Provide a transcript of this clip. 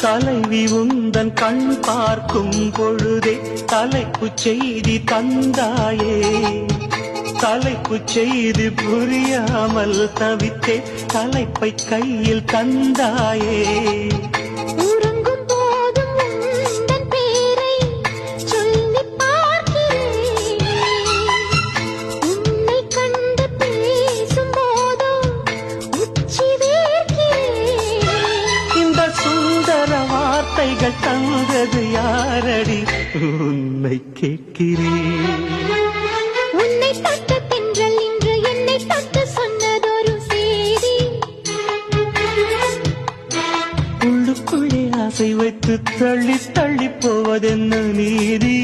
தலைவி உந்தன் கண் பார்க்கும் பொழுதே தலைப்பு செய்தி தந்தாயே. தலைப்பு செய்தி புரியாமல் தவித்தே தலைப்பை கையில் தந்தாயே. வார்த்தைகள் தந்தது யாரடி உன்னை கேட்கிறேன். உன்னை தட்ட தென்றல் இன்று என்னை தட்ட சொன்னதொரு செய்தி. உள்ளுக்குள்ளே ஆசை வைத்து தள்ளி தள்ளி போவதென்ன நீதி.